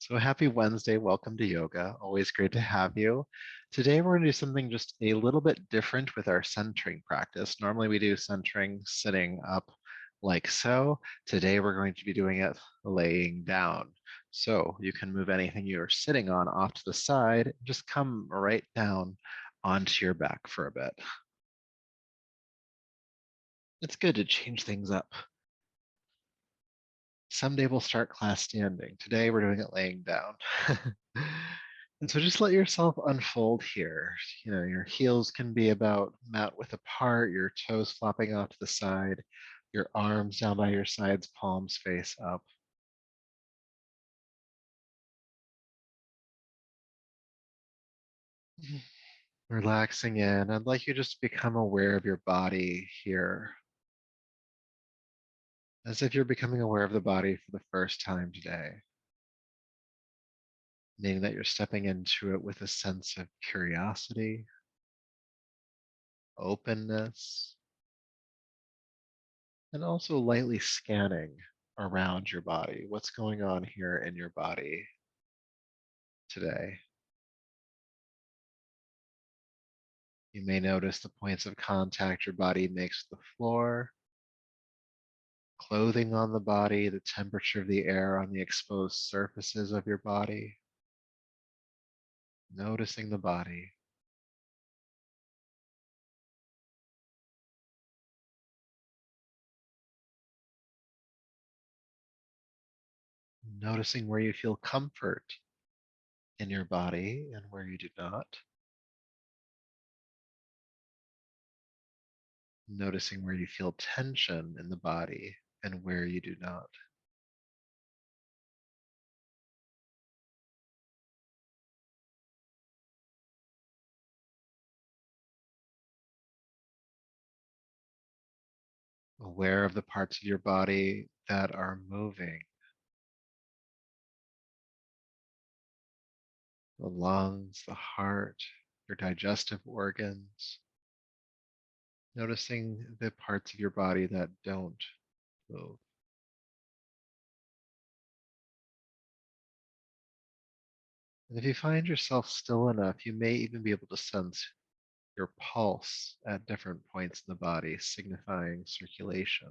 So happy Wednesday. Welcome to yoga. Always great to have you. Today we're going to do something just a little bit different with our centering practice. Normally we do centering sitting up like so. Today we're going to be doing it laying down. So you can move anything you're sitting on off to the side, just come right down onto your back for a bit. It's good to change things up. Someday we'll start class standing. Today we're doing it laying down. And so just let yourself unfold here. Your heels can be about mat width apart, your toes flopping off to the side, your arms down by your sides, palms face up. Relaxing in. I'd like you just to become aware of your body here, as if you're becoming aware of the body for the first time today, meaning that you're stepping into it with a sense of curiosity, openness, and also lightly scanning around your body. What's going on here in your body today? You may notice the points of contact your body makes with the floor, clothing on the body, the temperature of the air on the exposed surfaces of your body. Noticing the body. Noticing where you feel comfort in your body and where you do not. Noticing where you feel tension in the body and where you do not. Aware of the parts of your body that are moving, the lungs, the heart, your digestive organs. Noticing the parts of your body that don't move. And if you find yourself still enough, you may even be able to sense your pulse at different points in the body, signifying circulation.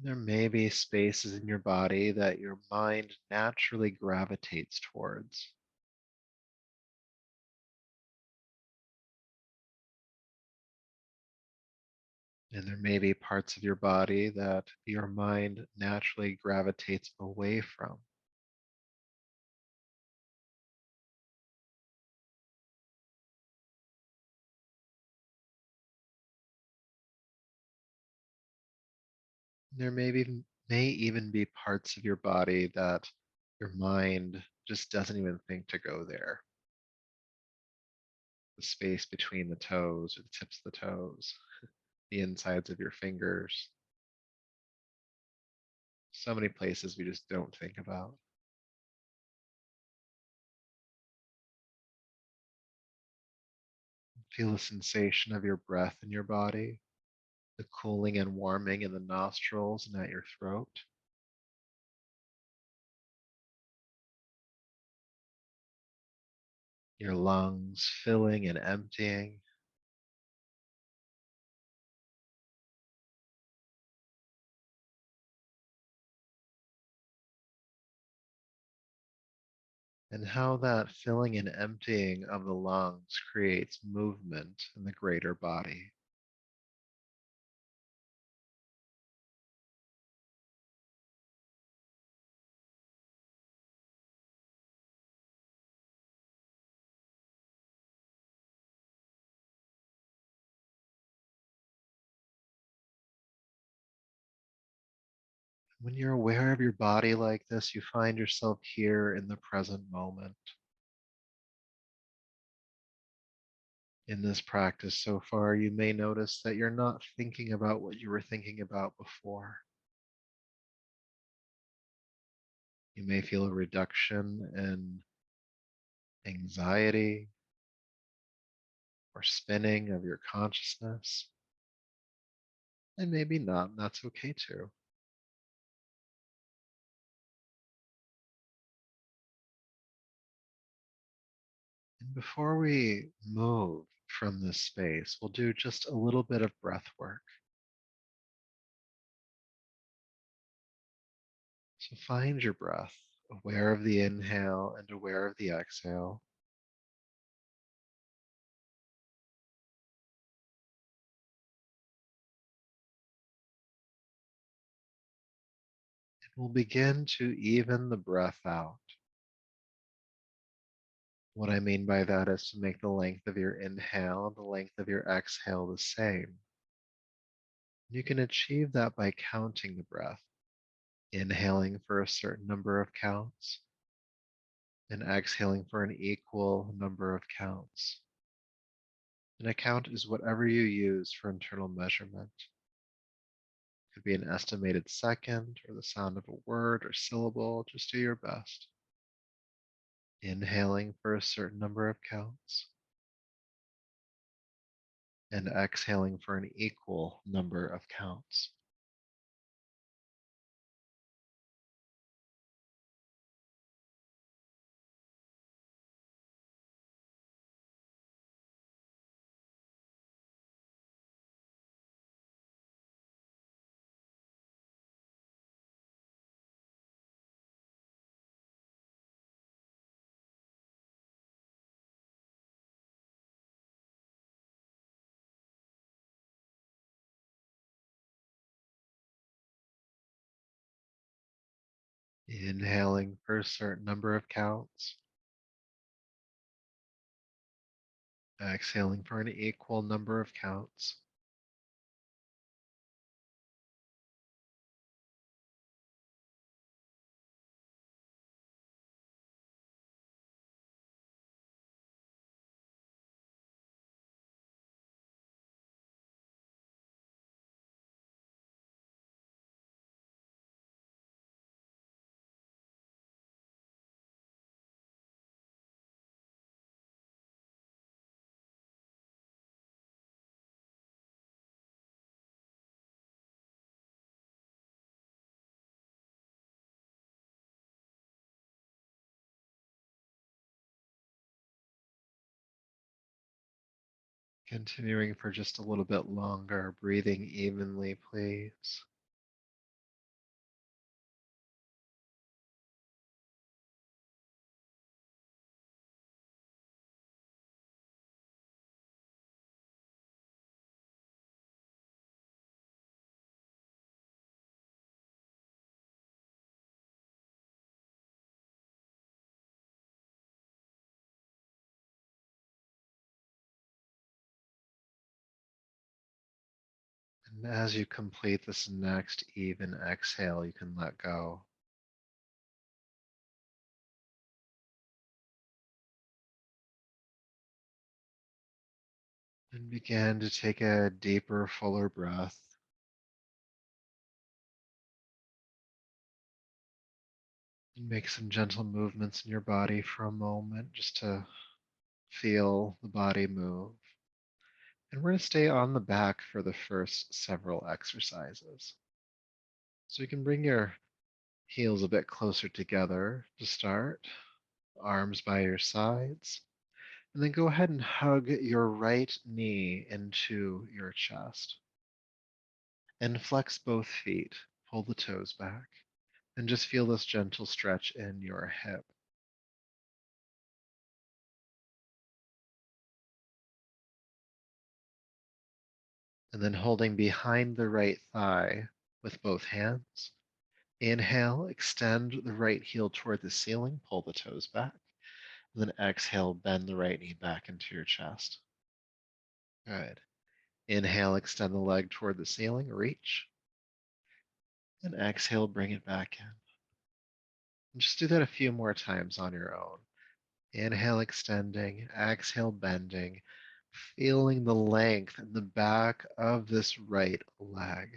There may be spaces in your body that your mind naturally gravitates towards. And there may be parts of your body that your mind naturally gravitates away from. There may even be parts of your body that your mind just doesn't even think to go there. The space between the toes or the tips of the toes, the insides of your fingers. So many places we just don't think about. Feel the sensation of your breath in your body, the cooling and warming in the nostrils and at your throat. Your lungs filling and emptying. And how that filling and emptying of the lungs creates movement in the greater body. When you're aware of your body like this, you find yourself here in the present moment. In this practice so far, you may notice that you're not thinking about what you were thinking about before. You may feel a reduction in anxiety, or spinning of your consciousness. And maybe not, and that's okay too. And before we move from this space, we'll do just a little bit of breath work. So find your breath, aware of the inhale and aware of the exhale. And we'll begin to even the breath out. What I mean by that is to make the length of your inhale and the length of your exhale the same. You can achieve that by counting the breath, inhaling for a certain number of counts and exhaling for an equal number of counts. An account is whatever you use for internal measurement. It could be an estimated second or the sound of a word or syllable. Just do your best. Inhaling for a certain number of counts and exhaling for an equal number of counts. Inhaling for a certain number of counts, exhaling for an equal number of counts. Continuing for just a little bit longer, breathing evenly, please. And as you complete this next even exhale, you can let go. And begin to take a deeper, fuller breath. And make some gentle movements in your body for a moment just to feel the body move. And we're going to stay on the back for the first several exercises. So you can bring your heels a bit closer together to start, arms by your sides, and then go ahead and hug your right knee into your chest. And flex both feet, pull the toes back, and just feel this gentle stretch in your hip. And then holding behind the right thigh with both hands. Inhale, extend the right heel toward the ceiling, pull the toes back. And then exhale, bend the right knee back into your chest. Good. Inhale, extend the leg toward the ceiling, reach. And exhale, bring it back in. And just do that a few more times on your own. Inhale, extending, exhale, bending, feeling the length in the back of this right leg.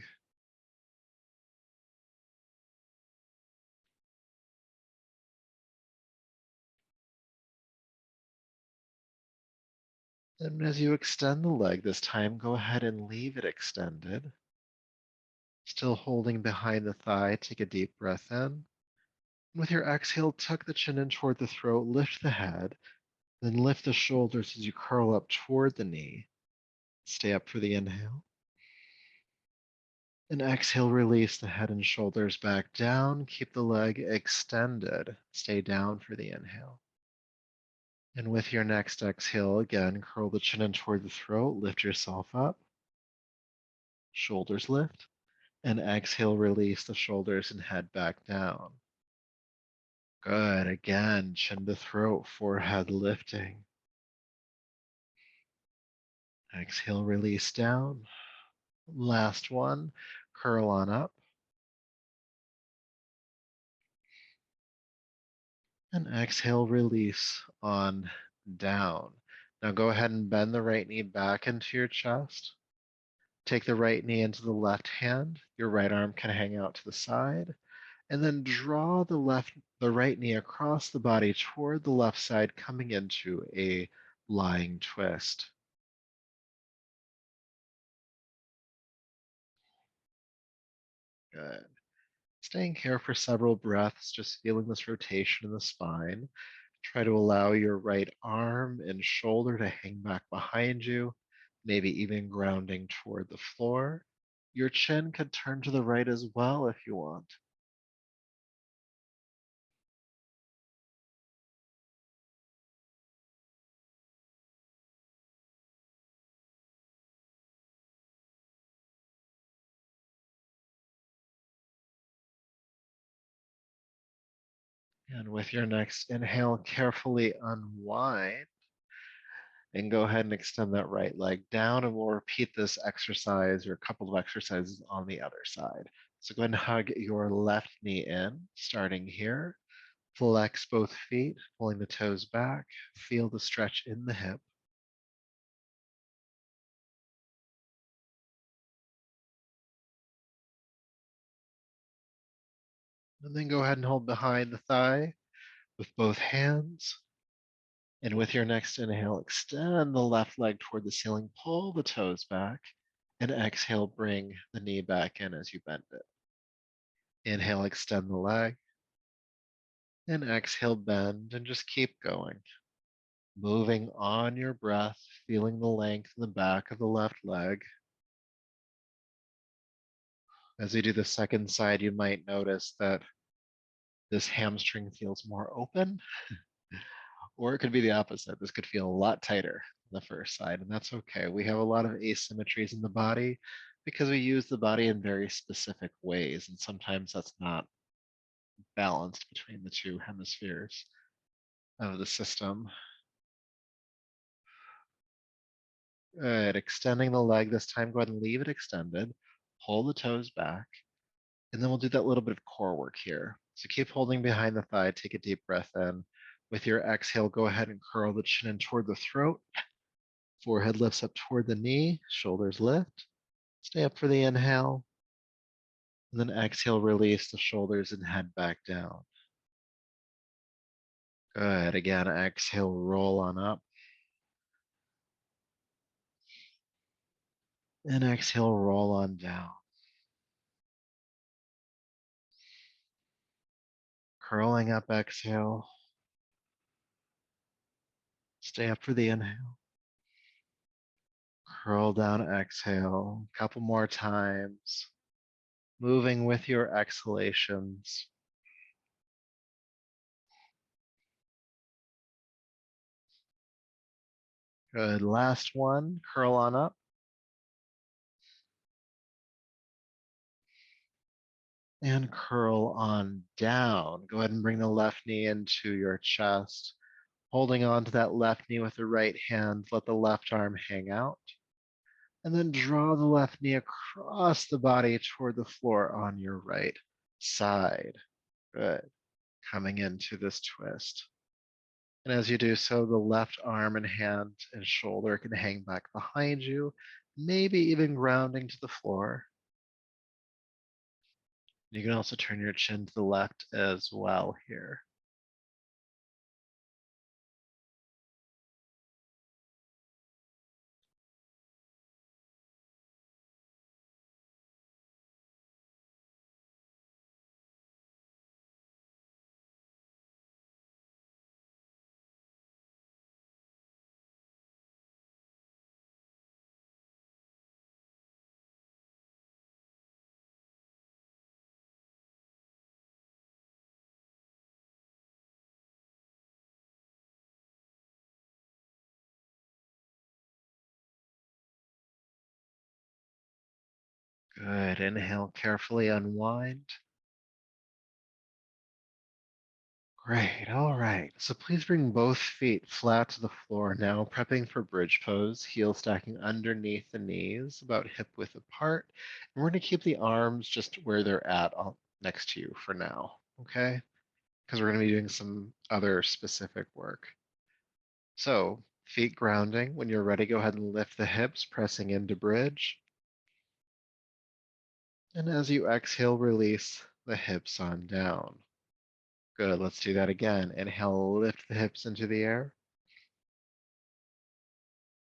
And as you extend the leg this time, go ahead and leave it extended. Still holding behind the thigh, take a deep breath in. With your exhale, tuck the chin in toward the throat, lift the head, then lift the shoulders as you curl up toward the knee. Stay up for the inhale. And exhale, release the head and shoulders back down. Keep the leg extended. Stay down for the inhale. And with your next exhale, again, curl the chin in toward the throat, lift yourself up, shoulders lift, and exhale, release the shoulders and head back down. Good. Again, chin to throat, forehead lifting. Exhale, release down. Last one, curl on up. And exhale, release on down. Now go ahead and bend the right knee back into your chest. Take the right knee into the left hand. Your right arm can hang out to the side. And then draw the right knee across the body toward the left side, coming into a lying twist. Good. Staying here for several breaths, just feeling this rotation in the spine. Try to allow your right arm and shoulder to hang back behind you, maybe even grounding toward the floor. Your chin could turn to the right as well if you want. And with your next inhale, carefully unwind and go ahead and extend that right leg down. And we'll repeat this exercise or a couple of exercises on the other side. So go ahead and hug your left knee in, starting here. Flex both feet, pulling the toes back. Feel the stretch in the hip. And then go ahead and hold behind the thigh with both hands. And with your next inhale, extend the left leg toward the ceiling, pull the toes back, and exhale, bring the knee back in as you bend it. Inhale, extend the leg, and exhale, bend, and just keep going. Moving on your breath, feeling the length in the back of the left leg. As we do the second side, you might notice that this hamstring feels more open, or it could be the opposite. This could feel a lot tighter on the first side, and that's okay. We have a lot of asymmetries in the body because we use the body in very specific ways, and sometimes that's not balanced between the two hemispheres of the system. Good. Extending the leg this time, go ahead and leave it extended. Pull the toes back, and then we'll do that little bit of core work here. So keep holding behind the thigh, take a deep breath in. With your exhale, go ahead and curl the chin in toward the throat. Forehead lifts up toward the knee, shoulders lift. Stay up for the inhale, and then exhale, release the shoulders and head back down. Good. Again, exhale, roll on up. And exhale, roll on down. Curling up, exhale. Stay up for the inhale. Curl down, exhale. Couple more times. Moving with your exhalations. Good. Last one. Curl on up. And curl on down. Go ahead and bring the left knee into your chest. Holding on to that left knee with the right hand, let the left arm hang out. And then draw the left knee across the body toward the floor on your right side. Good. Coming into this twist. And as you do so, the left arm and hand and shoulder can hang back behind you, maybe even grounding to the floor. You can also turn your chin to the left as well here. Good. Inhale, carefully unwind. Great. All right. So please bring both feet flat to the floor now, prepping for bridge pose, heels stacking underneath the knees, about hip width apart. And we're going to keep the arms just where they're at next to you for now. Okay? Because we're going to be doing some other specific work. So feet grounding. When you're ready, go ahead and lift the hips, pressing into bridge. And as you exhale, release the hips on down. Good. Let's do that again. Inhale, lift the hips into the air.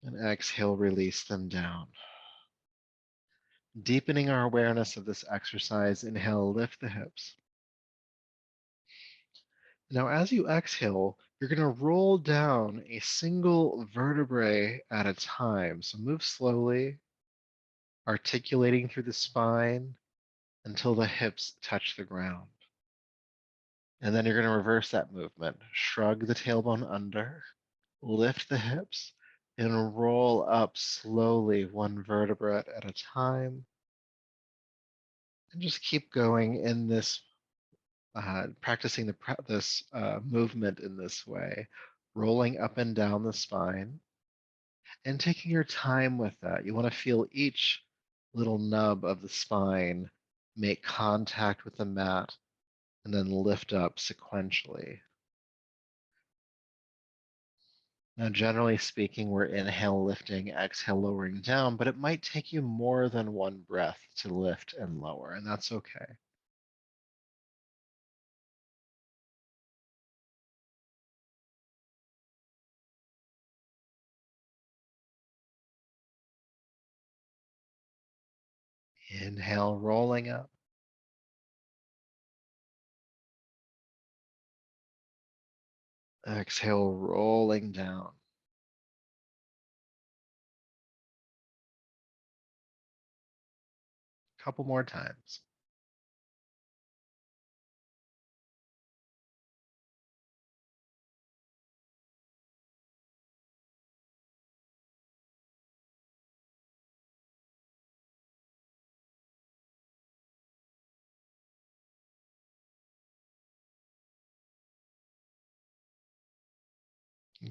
And exhale, release them down. Deepening our awareness of this exercise, inhale, lift the hips. Now, as you exhale, you're going to roll down a single vertebrae at a time. So move slowly, articulating through the spine until the hips touch the ground. And then you're going to reverse that movement. Shrug the tailbone under, lift the hips, and roll up slowly, one vertebrae at a time. And just keep going in this, practicing this movement in this way, rolling up and down the spine and taking your time with that. You want to feel each little nub of the spine make contact with the mat and then lift up sequentially. Now, generally speaking, we're inhale lifting, exhale lowering down, but it might take you more than one breath to lift and lower, and that's okay. Inhale, rolling up. Exhale, rolling down. Couple more times.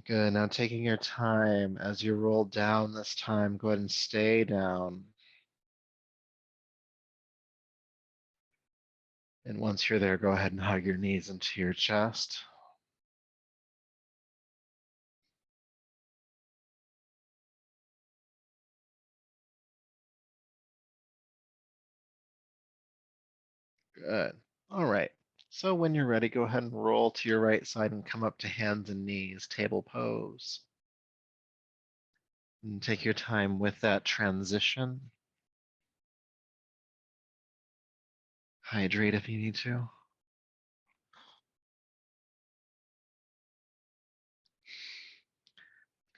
Good. Now taking your time as you roll down this time, go ahead and stay down. And once you're there, go ahead and hug your knees into your chest. Good. All right. So when you're ready, go ahead and roll to your right side and come up to hands and knees, table pose. And take your time with that transition. Hydrate if you need to.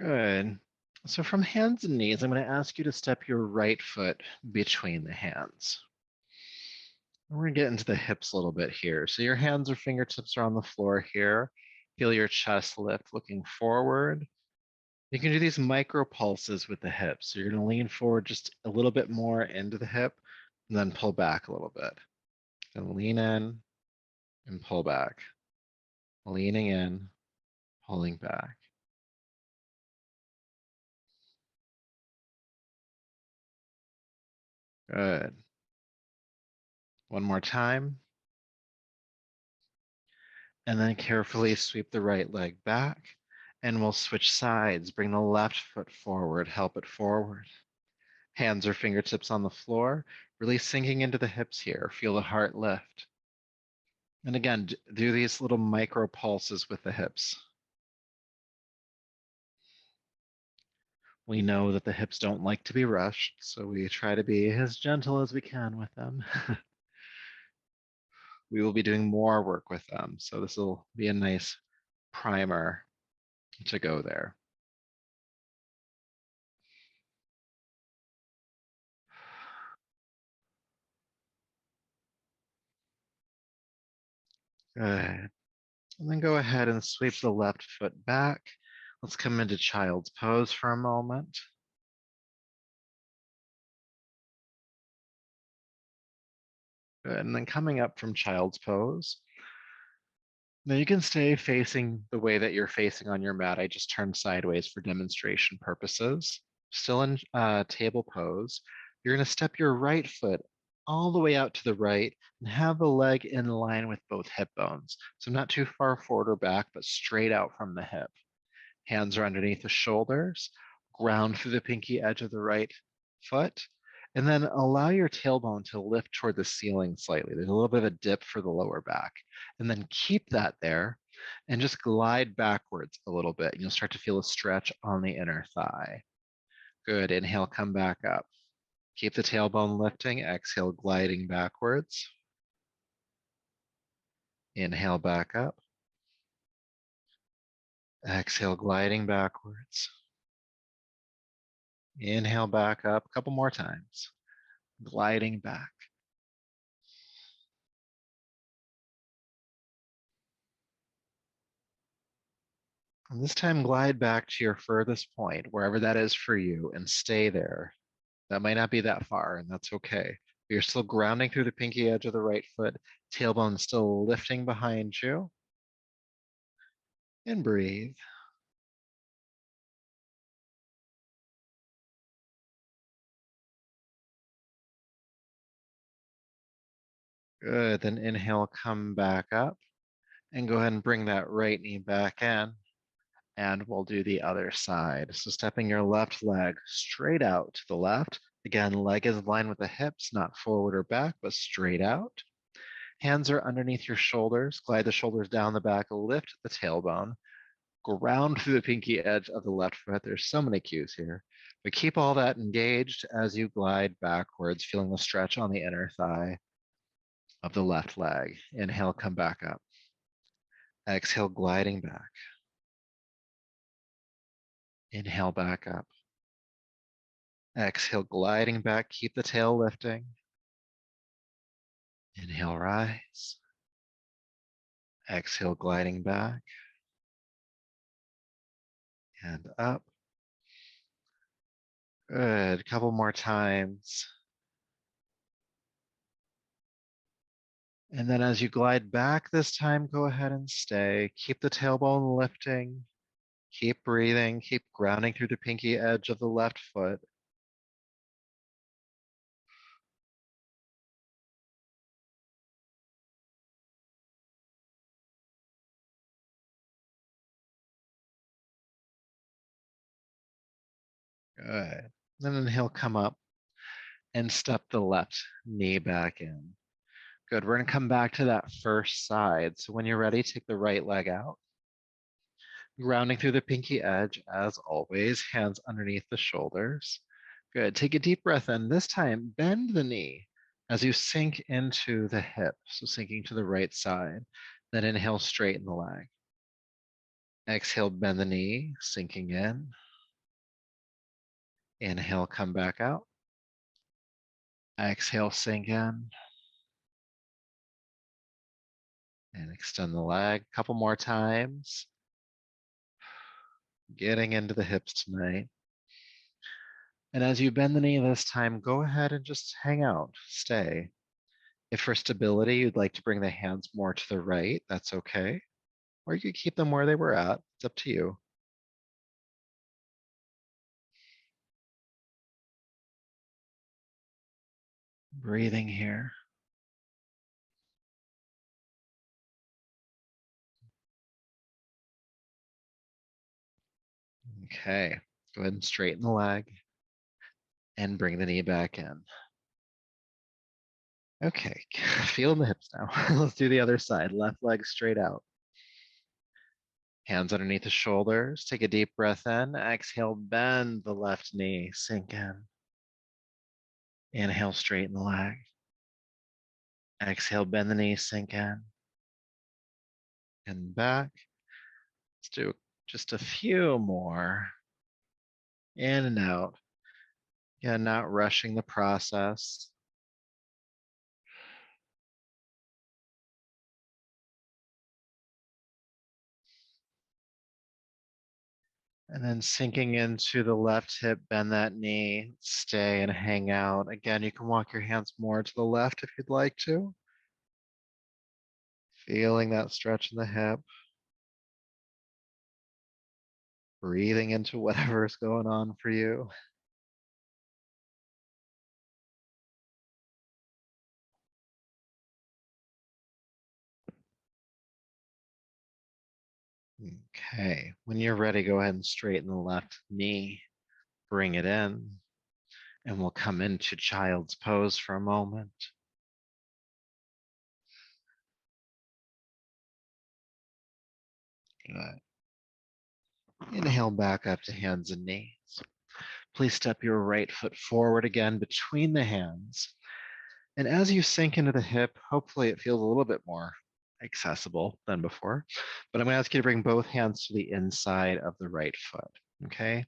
Good. So from hands and knees, I'm going to ask you to step your right foot between the hands. We're going to get into the hips a little bit here. So your hands or fingertips are on the floor here. Feel your chest lift looking forward. You can do these micro pulses with the hips. So you're going to lean forward just a little bit more into the hip and then pull back a little bit. And lean in and pull back. Leaning in, pulling back. Good. One more time. And then carefully sweep the right leg back. And we'll switch sides. Bring the left foot forward, help it forward. Hands or fingertips on the floor, really sinking into the hips here. Feel the heart lift. And again, do these little micro pulses with the hips. We know that the hips don't like to be rushed, so we try to be as gentle as we can with them. We will be doing more work with them, so this will be a nice primer to go there. Good. And then go ahead and sweep the left foot back. Let's come into child's pose for a moment. Good. And then coming up from child's pose. Now you can stay facing the way that you're facing on your mat. I just turned sideways for demonstration purposes. Still in table pose. You're going to step your right foot all the way out to the right and have the leg in line with both hip bones. So not too far forward or back, but straight out from the hip. Hands are underneath the shoulders. Ground through the pinky edge of the right foot. And then allow your tailbone to lift toward the ceiling slightly. There's a little bit of a dip for the lower back. And then keep that there and just glide backwards a little bit. And you'll start to feel a stretch on the inner thigh. Good. Inhale, come back up. Keep the tailbone lifting. Exhale, gliding backwards. Inhale, back up. Exhale, gliding backwards. Inhale, back up. A couple more times. Gliding back. And this time, glide back to your furthest point, wherever that is for you, and stay there. That might not be that far, and that's okay. You're still grounding through the pinky edge of the right foot, tailbone still lifting behind you. And breathe. Good. Then inhale, come back up, and go ahead and bring that right knee back in. And we'll do the other side. So stepping your left leg straight out to the left. Again, leg is in line with the hips, not forward or back, but straight out. Hands are underneath your shoulders. Glide the shoulders down the back, lift the tailbone. Ground through the pinky edge of the left foot. There's so many cues here. But keep all that engaged as you glide backwards, feeling the stretch on the inner thigh of the left leg. Inhale, come back up. Exhale, gliding back. Inhale, back up. Exhale, gliding back. Keep the tail lifting. Inhale, rise. Exhale, gliding back. And up. Good. Couple more times. And then as you glide back this time, go ahead and stay. Keep the tailbone lifting. Keep breathing. Keep grounding through the pinky edge of the left foot. Good. Then inhale, come up and step the left knee back in. Good. We're going to come back to that first side. So when you're ready, take the right leg out. Grounding through the pinky edge, as always, hands underneath the shoulders. Good. Take a deep breath in. This time, bend the knee as you sink into the hip. So sinking to the right side. Then inhale, straighten the leg. Exhale, bend the knee, sinking in. Inhale, come back out. Exhale, sink in. And extend the leg a couple more times. Getting into the hips tonight. And as you bend the knee this time, go ahead and just hang out, stay. If for stability, you'd like to bring the hands more to the right, that's okay. Or you could keep them where they were at. It's up to you. Breathing here. Okay, go ahead and straighten the leg and bring the knee back in. Okay, feeling the hips now. Let's do the other side. Left leg straight out. Hands underneath the shoulders. Take a deep breath in. Exhale, bend the left knee. Sink in. Inhale, straighten the leg. Exhale, bend the knee, sink in. And back. Let's do just a few more. In and out. Yeah, not rushing the process. And then sinking into the left hip, bend that knee, stay and hang out. Again, you can walk your hands more to the left if you'd like to. Feeling that stretch in the hip. Breathing into whatever is going on for you. Okay, when you're ready, go ahead and straighten the left knee. Bring it in, and we'll come into child's pose for a moment. Good. Inhale back up to hands and knees. Please step your right foot forward again between the hands. And as you sink into the hip, hopefully it feels a little bit more accessible than before. But I'm going to ask you to bring both hands to the inside of the right foot. Okay.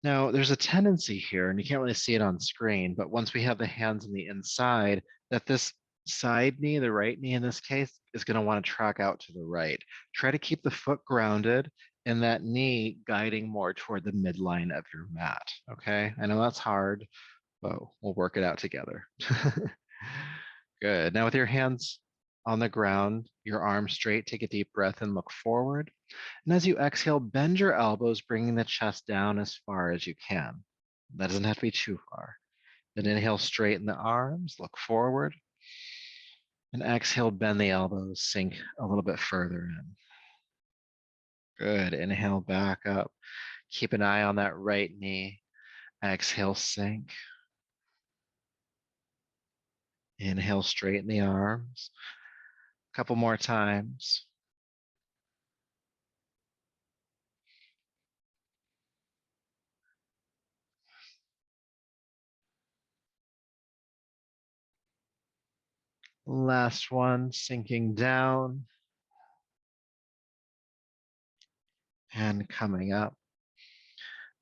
Now, there's a tendency here, and you can't really see it on screen, but once we have the hands on the inside, that this side knee, the right knee in this case, is going to want to track out to the right. Try to keep the foot grounded and that knee guiding more toward the midline of your mat. Okay. I know that's hard, but we'll work it out together. Good. Now, with your hands on the ground, your arms straight, take a deep breath and look forward. And as you exhale, bend your elbows, bringing the chest down as far as you can. That doesn't have to be too far. Then inhale, straighten the arms, look forward. And exhale, bend the elbows, sink a little bit further in. Good. Inhale, back up. Keep an eye on that right knee. Exhale, sink. Inhale, straighten the arms. A couple more times. Last one, sinking down and coming up.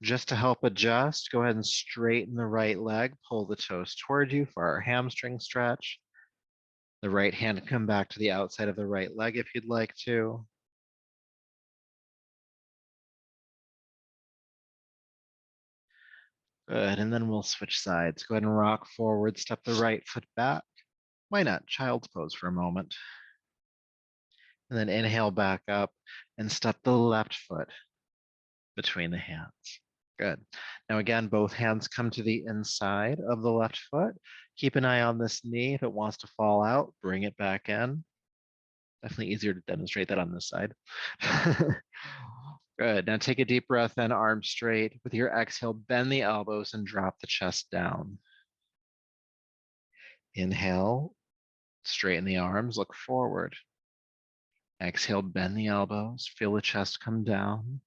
Just to help adjust, go ahead and straighten the right leg, pull the toes toward you for our hamstring stretch. The right hand come back to the outside of the right leg if you'd like to. Good, and then we'll switch sides. Go ahead and rock forward, step the right foot back. Why not? Child's pose for a moment. And then inhale back up and step the left foot between the hands. Good. Now again, both hands come to the inside of the left foot. Keep an eye on this knee. If it wants to fall out, bring it back in. Definitely easier to demonstrate that on this side. Good. Now take a deep breath in, arms straight. With your exhale, bend the elbows and drop the chest down. Inhale, straighten the arms, look forward. Exhale, bend the elbows, feel the chest come down.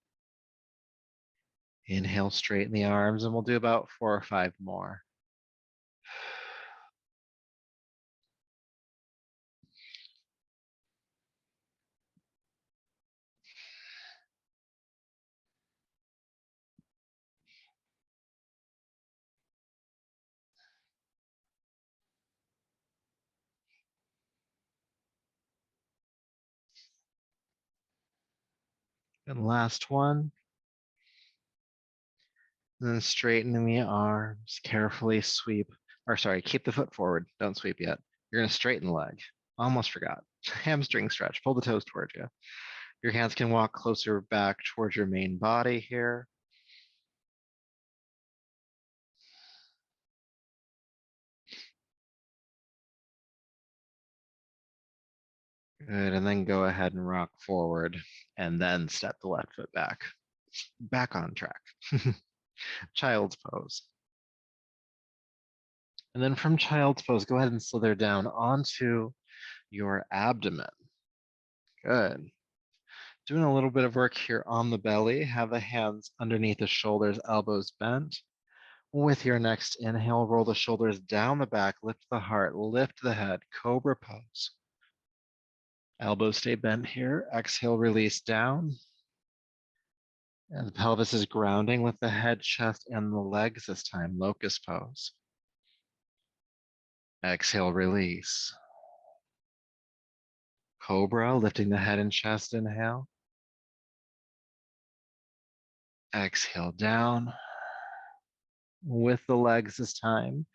Inhale, straighten the arms, and we'll do about 4 or 5 more. And last one. And then straighten the arms, carefully sweep, or sorry, keep the foot forward. Don't sweep yet. You're going to straighten the leg. Almost forgot. Hamstring stretch. Pull the toes towards you. Your hands can walk closer back towards your main body here. Good, and then go ahead and rock forward and then step the left foot back. Back on track. Child's pose. And then from child's pose, go ahead and slither down onto your abdomen. Good. Doing a little bit of work here on the belly. Have the hands underneath the shoulders, elbows bent. With your next inhale, roll the shoulders down the back, lift the heart, lift the head, cobra pose. Elbows stay bent here. Exhale, release down. And the pelvis is grounding. Lift the head, chest, and the legs this time. Locust pose. Exhale, release. Cobra, lifting the head and chest, inhale. Exhale down with the legs this time.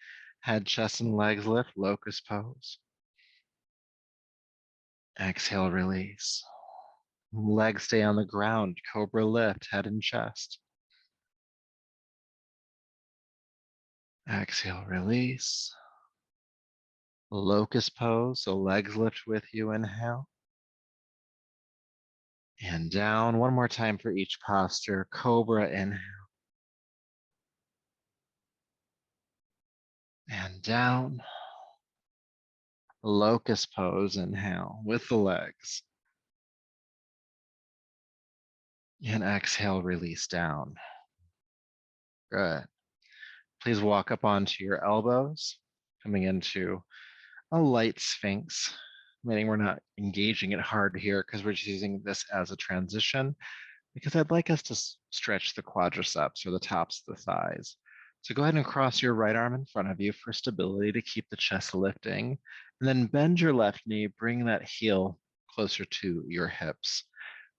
Head, chest, and legs lift, locust pose. Exhale, release. Legs stay on the ground, cobra lift, head and chest. Exhale, release. Locust pose, so legs lift with you, inhale. And down, one more time for each posture. Cobra, inhale. And down. Locust pose, inhale, with the legs. And exhale, release down. Good. Please walk up onto your elbows, coming into a light sphinx, meaning we're not engaging it hard here because we're just using this as a transition, because I'd like us to stretch the quadriceps or the tops of the thighs. So go ahead and cross your right arm in front of you for stability to keep the chest lifting, and then bend your left knee, bring that heel closer to your hips.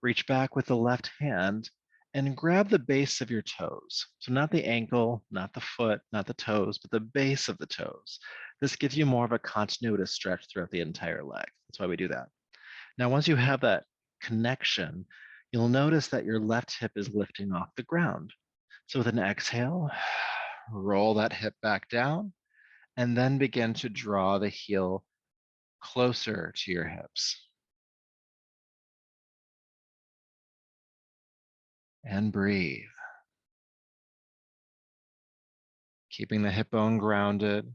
Reach back with the left hand and grab the base of your toes. So not the ankle, not the foot, not the toes, but the base of the toes. This gives you more of a continuous stretch throughout the entire leg. That's why we do that. Now, once you have that connection, you'll notice that your left hip is lifting off the ground. So with an exhale, roll that hip back down, and then begin to draw the heel closer to your hips. And breathe. Keeping the hip bone grounded.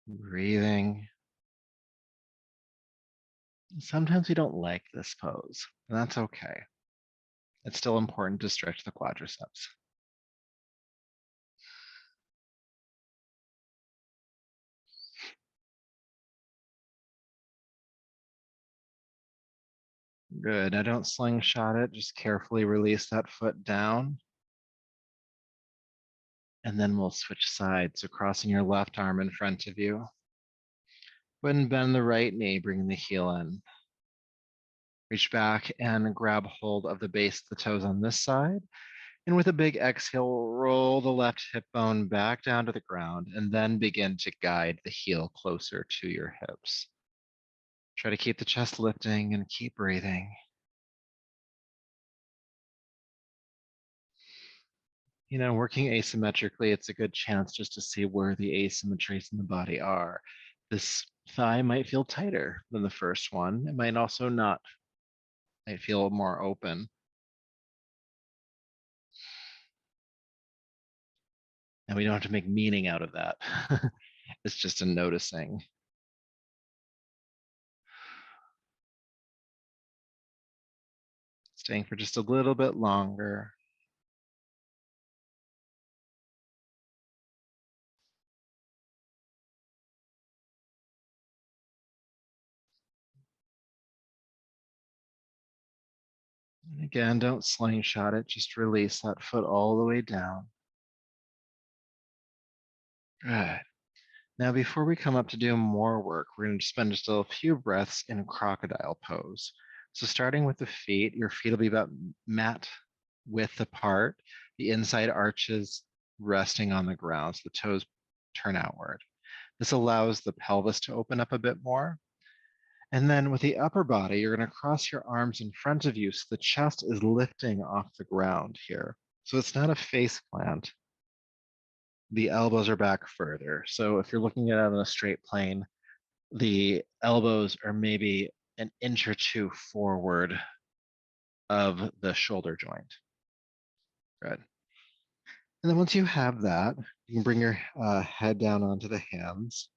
Breathing. Sometimes we don't like this pose, and that's okay. It's still important to stretch the quadriceps. Good. Now don't slingshot it. Just carefully release that foot down. And then we'll switch sides. So crossing your left arm in front of you. Go ahead and bend the right knee, bring the heel in. Reach back and grab hold of the base of the toes on this side. And with a big exhale, roll the left hip bone back down to the ground and then begin to guide the heel closer to your hips. Try to keep the chest lifting and keep breathing. You know, working asymmetrically, it's a good chance just to see where the asymmetries in the body are. This thigh might feel tighter than the first one. It might also not. It might feel more open. And we don't have to make meaning out of that. It's just a noticing. Staying for just a little bit longer. And again, don't slingshot it, just release that foot all the way down. Good. Now, before we come up to do more work, we're going to spend just a few breaths in crocodile pose. So starting with the feet, your feet will be about mat width apart, the inside arches resting on the ground, so the toes turn outward. This allows the pelvis to open up a bit more. And then with the upper body, you're going to cross your arms in front of you so the chest is lifting off the ground here. So it's not a face plant. The elbows are back further. So if you're looking at it on a straight plane, the elbows are maybe an inch or two forward of the shoulder joint. Good. And then once you have that, you can bring your head down onto the hands.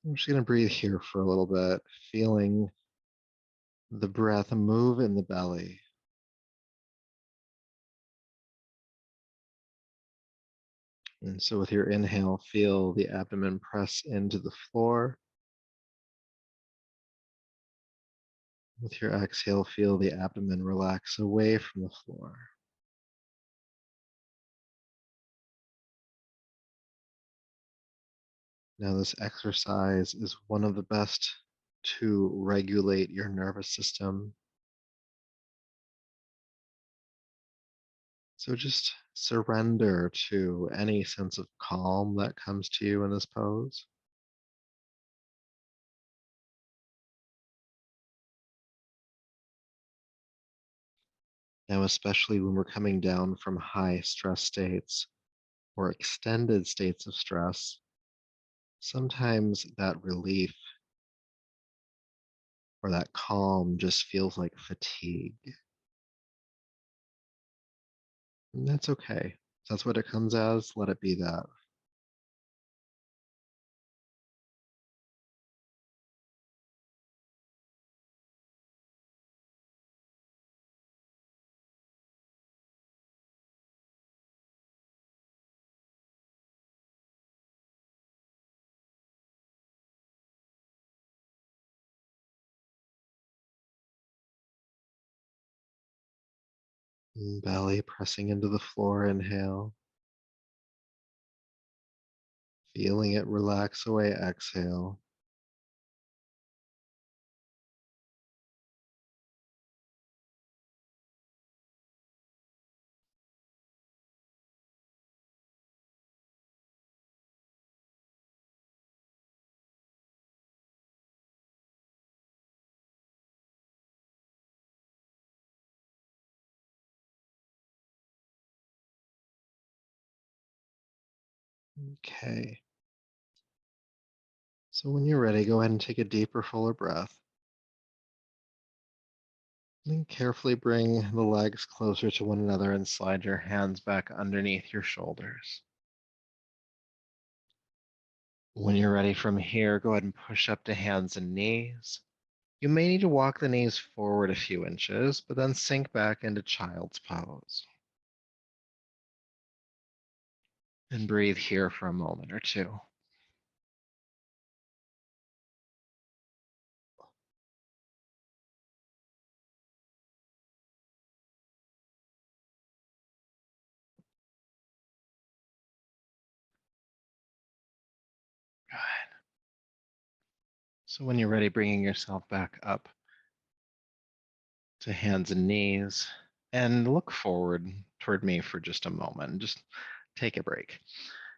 I'm just going to breathe here for a little bit, feeling the breath move in the belly. And so with your inhale, feel the abdomen press into the floor. With your exhale, feel the abdomen relax away from the floor. Now, this exercise is one of the best to regulate your nervous system. So just surrender to any sense of calm that comes to you in this pose. Now, especially when we're coming down from high stress states or extended states of stress, sometimes that relief or that calm just feels like fatigue. And that's okay. If that's what it comes as, let it be that. Belly pressing into the floor, inhale. Feeling it relax away, exhale. Okay. So when you're ready, go ahead and take a deeper, fuller breath. And carefully bring the legs closer to one another and slide your hands back underneath your shoulders. When you're ready from here, go ahead and push up to hands and knees. You may need to walk the knees forward a few inches, but then sink back into child's pose. And breathe here for a moment or two. Good. So when you're ready, bringing yourself back up to hands and knees, and look forward toward me for just a moment. Just take a break.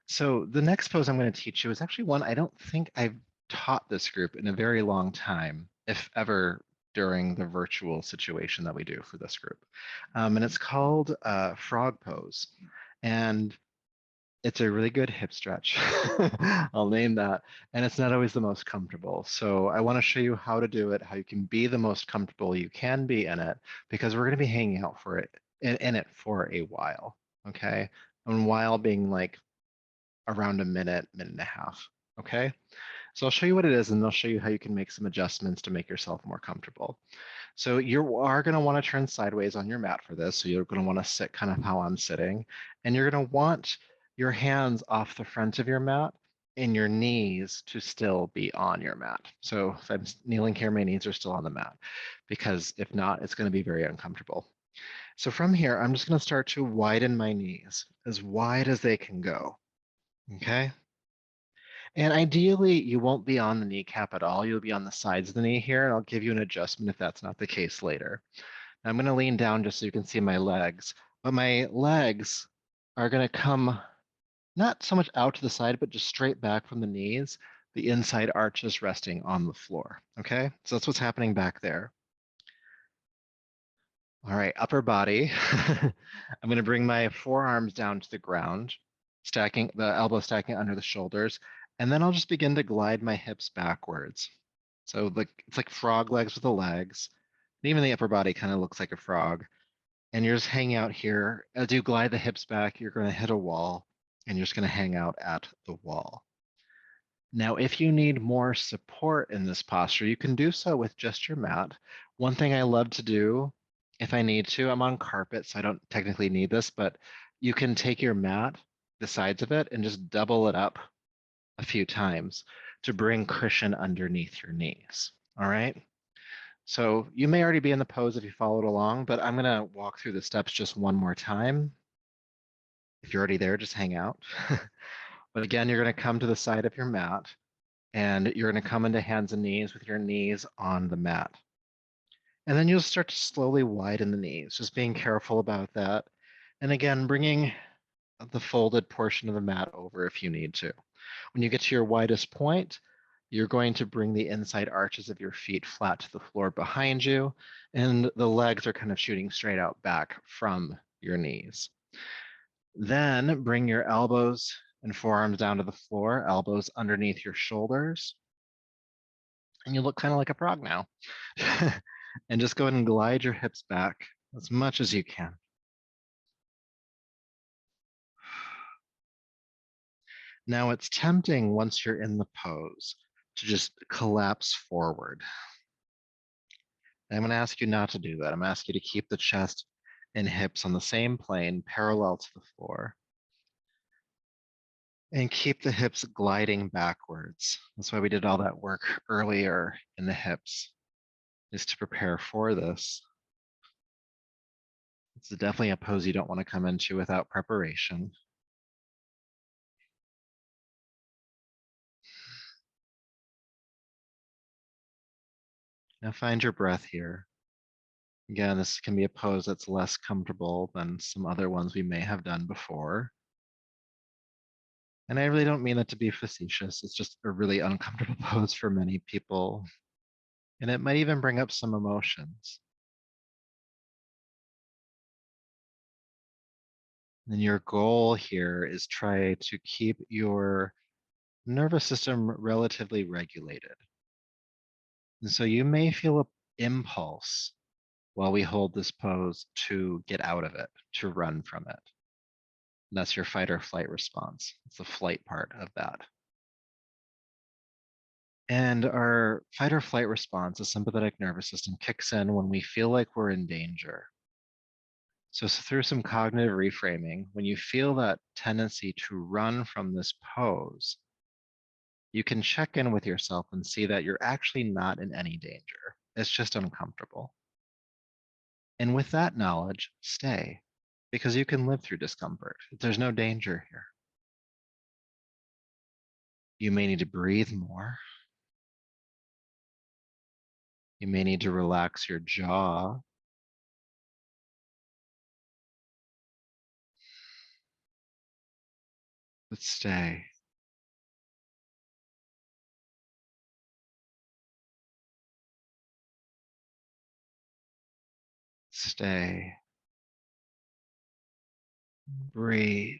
So the next pose I'm going to teach you is actually one I don't think I've taught this group in a very long time, if ever during the virtual situation that we do for this group. And it's called frog pose. And it's a really good hip stretch. I'll name that. And it's not always the most comfortable. So I want to show you how to do it, how you can be the most comfortable you can be in it, because we're going to be hanging out for it in it for a while. Okay. And while being like around a minute, minute and a half. Okay. So I'll show you what it is and I'll show you how you can make some adjustments to make yourself more comfortable. So you are going to want to turn sideways on your mat for this. So you're going to want to sit kind of how I'm sitting. And you're going to want your hands off the front of your mat and your knees to still be on your mat. So if I'm kneeling here, my knees are still on the mat because if not, it's going to be very uncomfortable. So from here, I'm just going to start to widen my knees as wide as they can go. Okay. And ideally, you won't be on the kneecap at all. You'll be on the sides of the knee here, and I'll give you an adjustment if that's not the case later. I'm going to lean down just so you can see my legs, but my legs are going to come not so much out to the side, but just straight back from the knees. The inside arch is resting on the floor. Okay, so that's what's happening back there. All right, upper body. I'm going to bring my forearms down to the ground, stacking the elbow stacking under the shoulders, and then I'll just begin to glide my hips backwards. So like it's like frog legs with the legs. And even the upper body kind of looks like a frog. And you're just hanging out here. As you glide the hips back, you're going to hit a wall, and you're just going to hang out at the wall. Now, if you need more support in this posture, you can do so with just your mat. One thing I love to do, if I need to, I'm on carpet, so I don't technically need this, but you can take your mat, the sides of it, and just double it up a few times to bring cushion underneath your knees. All right. So you may already be in the pose if you followed along, but I'm going to walk through the steps just one more time. If you're already there, just hang out. But again, you're going to come to the side of your mat and you're going to come into hands and knees with your knees on the mat. And then you'll start to slowly widen the knees, just being careful about that. And again, bringing the folded portion of the mat over if you need to. When you get to your widest point, you're going to bring the inside arches of your feet flat to the floor behind you, and the legs are kind of shooting straight out back from your knees. Then bring your elbows and forearms down to the floor, elbows underneath your shoulders, and you look kind of like a frog now. And just go ahead and glide your hips back as much as you can. Now it's tempting once you're in the pose to just collapse forward. And I'm going to ask you not to do that. I'm going to ask you to keep the chest and hips on the same plane, parallel to the floor. And keep the hips gliding backwards. That's why we did all that work earlier in the hips, is to prepare for this. It's definitely a pose you don't want to come into without preparation. Now find your breath here. Again, this can be a pose that's less comfortable than some other ones we may have done before. And I really don't mean that to be facetious. It's just a really uncomfortable pose for many people. And it might even bring up some emotions. And your goal here is try to keep your nervous system relatively regulated. And so you may feel an impulse while we hold this pose to get out of it, to run from it. And that's your fight or flight response. It's the flight part of that. And our fight or flight response, the sympathetic nervous system, kicks in when we feel like we're in danger. So through some cognitive reframing, when you feel that tendency to run from this pose, you can check in with yourself and see that you're actually not in any danger. It's just uncomfortable. And with that knowledge, stay, because you can live through discomfort. There's no danger here. You may need to breathe more. You may need to relax your jaw. But stay. Stay. Breathe.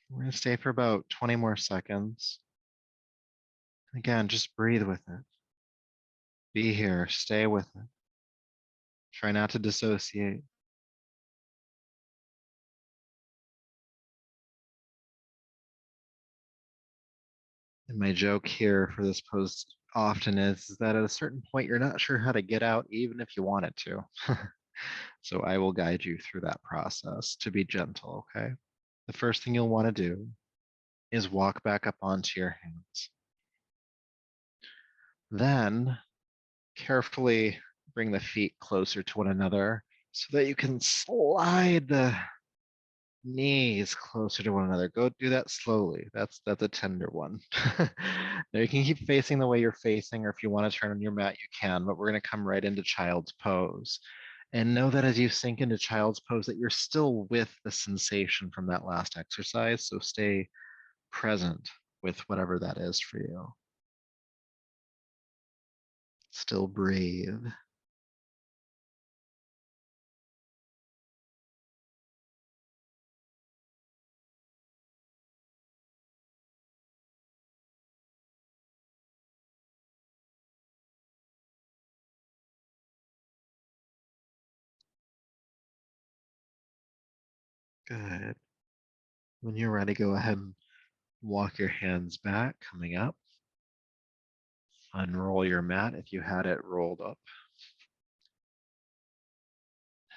We're going to stay for about 20 more seconds. Again, just breathe with it. Be here. Stay with it. Try not to dissociate. And my joke here for this post often is that at a certain point, you're not sure how to get out, even if you wanted to. So I will guide you through that process to be gentle, okay? The first thing you'll want to do is walk back up onto your hands. Then carefully bring the feet closer to one another so that you can slide the knees closer to one another. Go do that slowly. That's a tender one. Now you can keep facing the way you're facing, or if you want to turn on your mat, you can, but we're going to come right into child's pose. And know that as you sink into child's pose, that you're still with the sensation from that last exercise. So stay present with whatever that is for you. Still breathe. Good. When you're ready, go ahead and walk your hands back, coming up. Unroll your mat if you had it rolled up.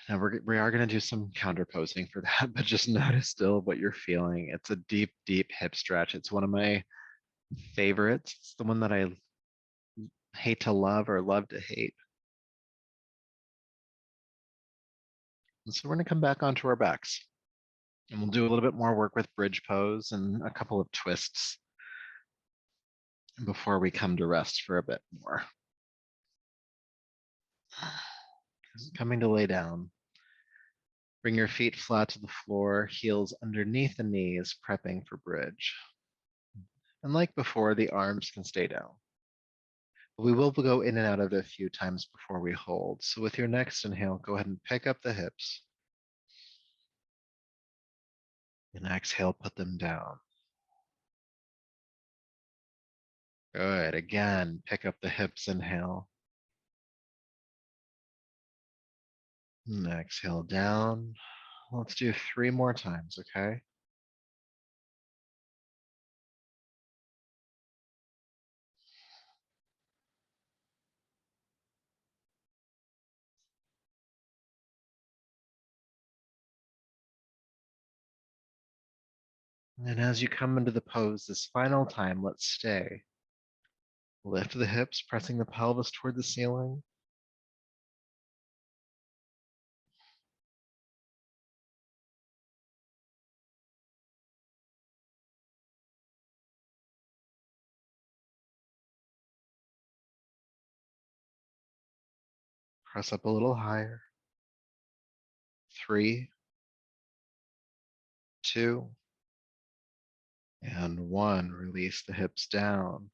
Now we are going to do some counter posing for that, but just notice still what you're feeling. It's a deep, deep hip stretch. It's one of my favorites. It's the one that I hate to love or love to hate. And so we're going to come back onto our backs. And we'll do a little bit more work with bridge pose and a couple of twists before we come to rest for a bit more. Coming to lay down. Bring your feet flat to the floor, heels underneath the knees, prepping for bridge. And like before, the arms can stay down. We will go in and out of it a few times before we hold. So with your next inhale, go ahead and pick up the hips. And exhale, put them down. Good. Again, pick up the hips, inhale. And exhale down. Let's do 3 more times, okay? And as you come into the pose this final time, let's stay. Lift the hips, pressing the pelvis toward the ceiling. Press up a little higher. 3, 2, and 1. Release the hips down.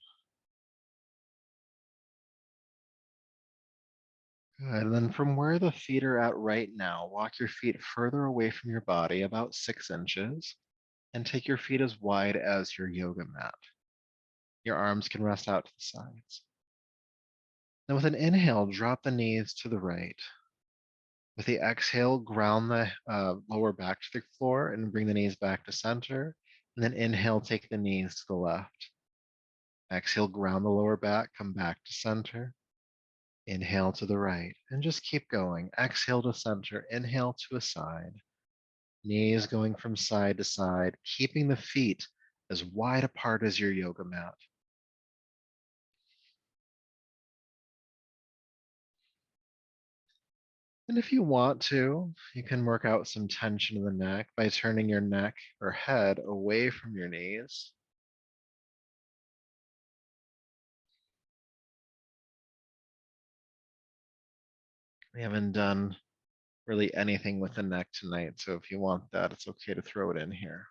Good. And then from where the feet are at right now, walk your feet further away from your body, about 6 inches, and take your feet as wide as your yoga mat. Your arms can rest out to the sides. Then with an inhale, drop the knees to the right. With the exhale, ground the lower back to the floor and bring the knees back to center. And then inhale, take the knees to the left. Exhale, ground the lower back, come back to center. Inhale to the right, and just keep going. Exhale to center, inhale to a side. Knees going from side to side, keeping the feet as wide apart as your yoga mat. And if you want to, you can work out some tension in the neck by turning your neck or head away from your knees. We haven't done really anything with the neck tonight, so if you want that, it's okay to throw it in here.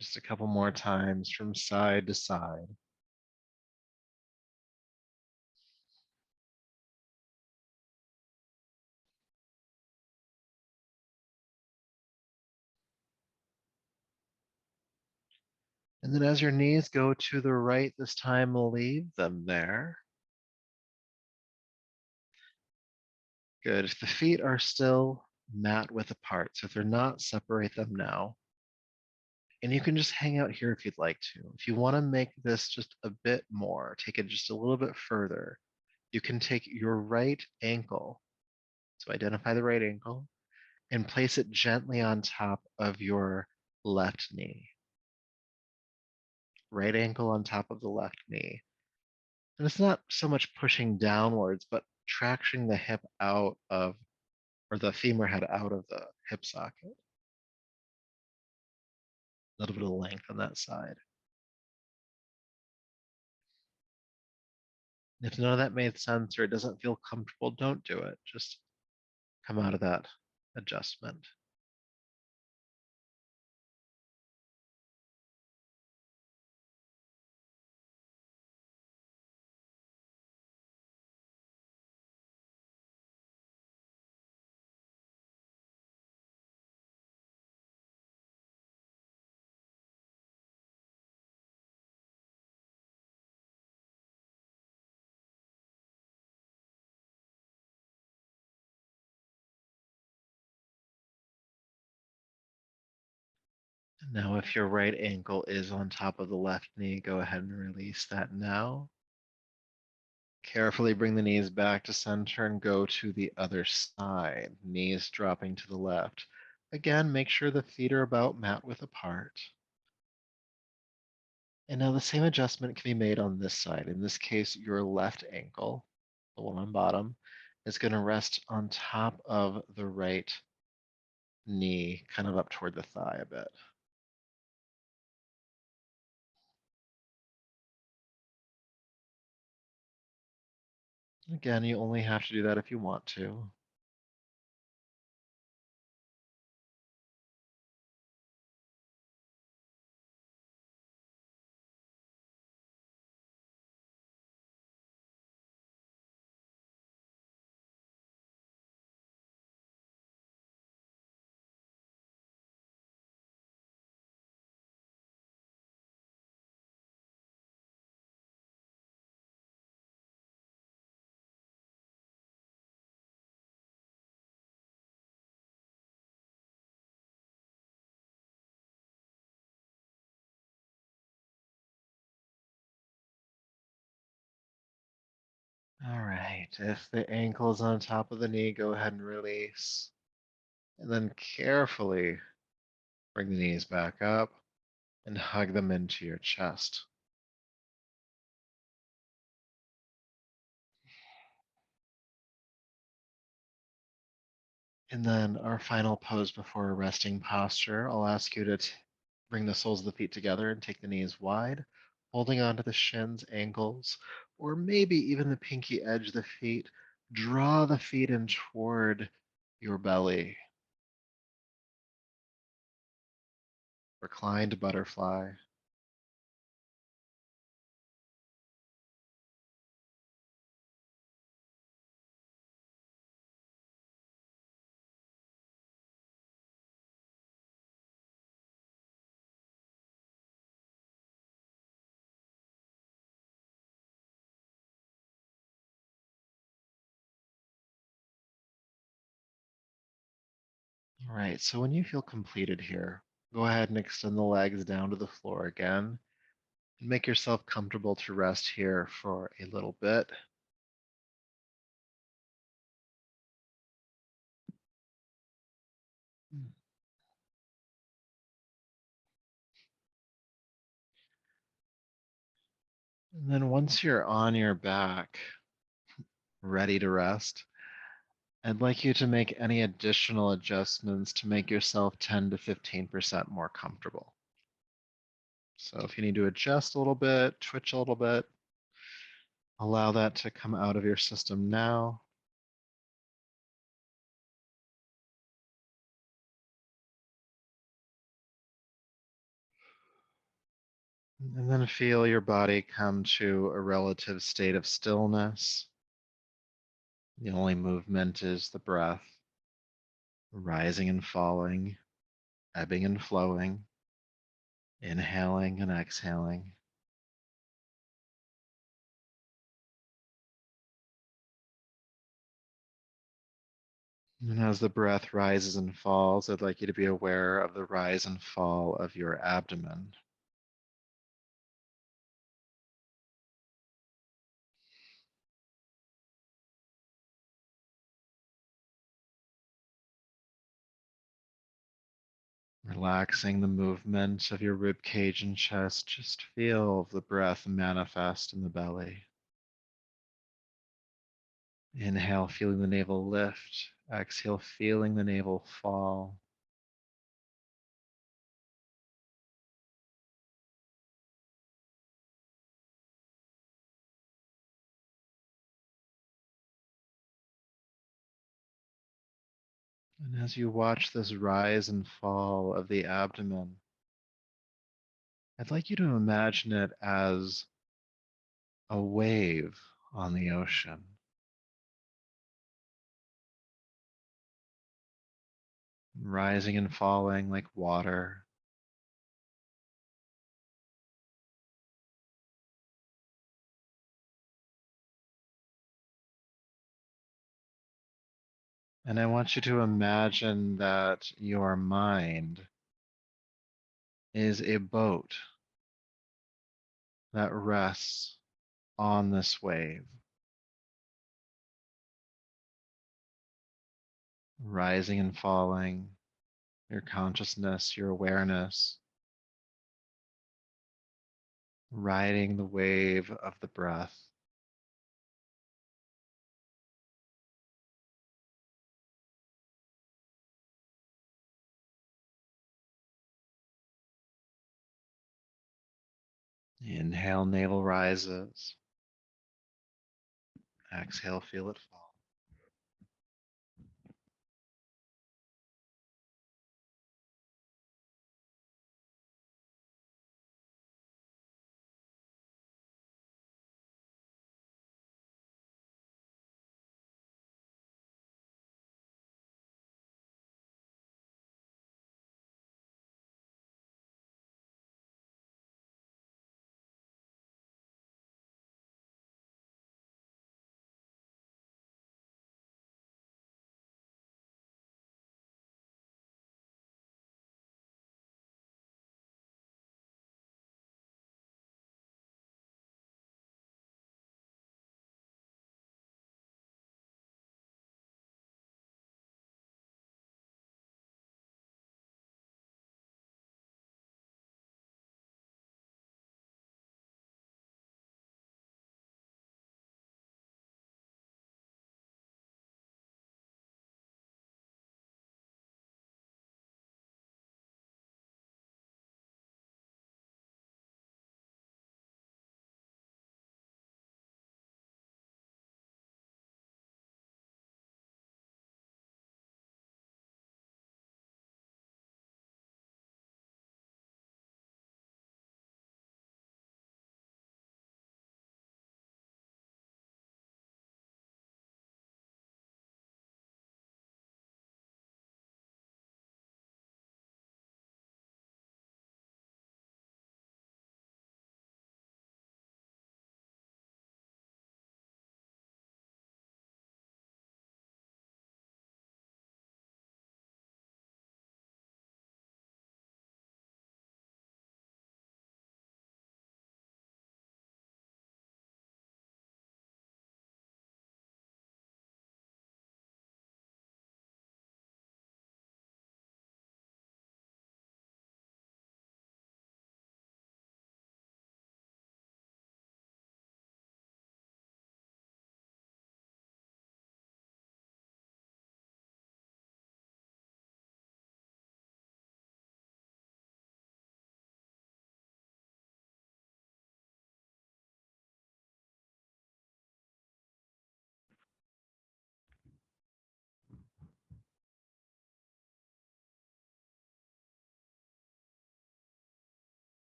Just a couple more times from side to side. And then as your knees go to the right, this time leave them there. Good. If the feet are still mat width apart, so if they're not, separate them now. And you can just hang out here if you'd like to. If you want to make this just a bit more, take it just a little bit further, you can take your right ankle, so identify the right ankle, and place it gently on top of your left knee. Right ankle on top of the left knee. And it's not so much pushing downwards, but tractioning the hip out of, or the femur head out of the hip socket. A little bit of length on that side. If none of that made sense or it doesn't feel comfortable, don't do it. Just come out of that adjustment. Now, if your right ankle is on top of the left knee, go ahead and release that now. Carefully bring the knees back to center and go to the other side, knees dropping to the left. Again, make sure the feet are about mat width apart. And now the same adjustment can be made on this side. In this case, your left ankle, the one on bottom, is going to rest on top of the right knee, kind of up toward the thigh a bit. Again, you only have to do that if you want to. All right, if the ankle is on top of the knee, go ahead and release. And then carefully bring the knees back up and hug them into your chest. And then our final pose before a resting posture, I'll ask you to bring the soles of the feet together and take the knees wide, holding onto the shins, ankles, or maybe even the pinky edge of the feet. Draw the feet in toward your belly. Reclined butterfly. All right, so when you feel completed here, go ahead and extend the legs down to the floor again and make yourself comfortable to rest here for a little bit. And then once you're on your back, ready to rest, I'd like you to make any additional adjustments to make yourself 10 to 15% more comfortable. So if you need to adjust a little bit, twitch a little bit, allow that to come out of your system now. And then feel your body come to a relative state of stillness. The only movement is the breath, rising and falling, ebbing and flowing, inhaling and exhaling. And as the breath rises and falls, I'd like you to be aware of the rise and fall of your abdomen. Relaxing the movement of your rib cage and chest, just feel the breath manifest in the belly. Inhale, feeling the navel lift. Exhale, feeling the navel fall. And as you watch this rise and fall of the abdomen, I'd like you to imagine it as a wave on the ocean, rising and falling like water. And I want you to imagine that your mind is a boat that rests on this wave, rising and falling, your consciousness, your awareness, riding the wave of the breath. Inhale, navel rises. Exhale, feel it fall.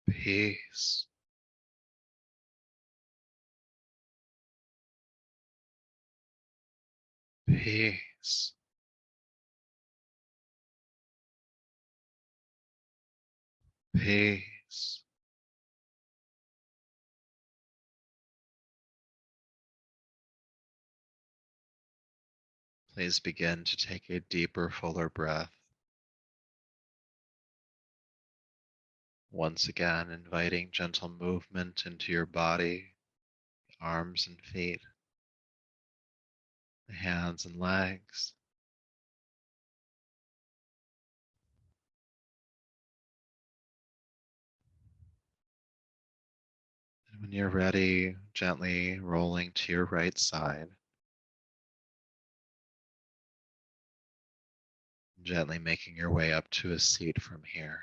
Peace, peace, peace. Please begin to take a deeper, fuller breath. Once again, inviting gentle movement into your body, arms and feet, the hands and legs. And when you're ready, gently rolling to your right side, gently making your way up to a seat from here.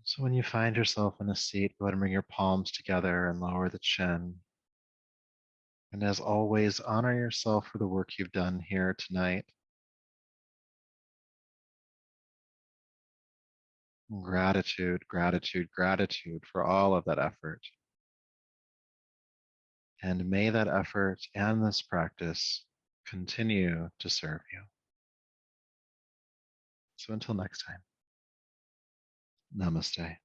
So when you find yourself in a seat, go ahead and bring your palms together and lower the chin. And as always, honor yourself for the work you've done here tonight. Gratitude, gratitude, gratitude for all of that effort. And may that effort and this practice continue to serve you. So until next time, namaste.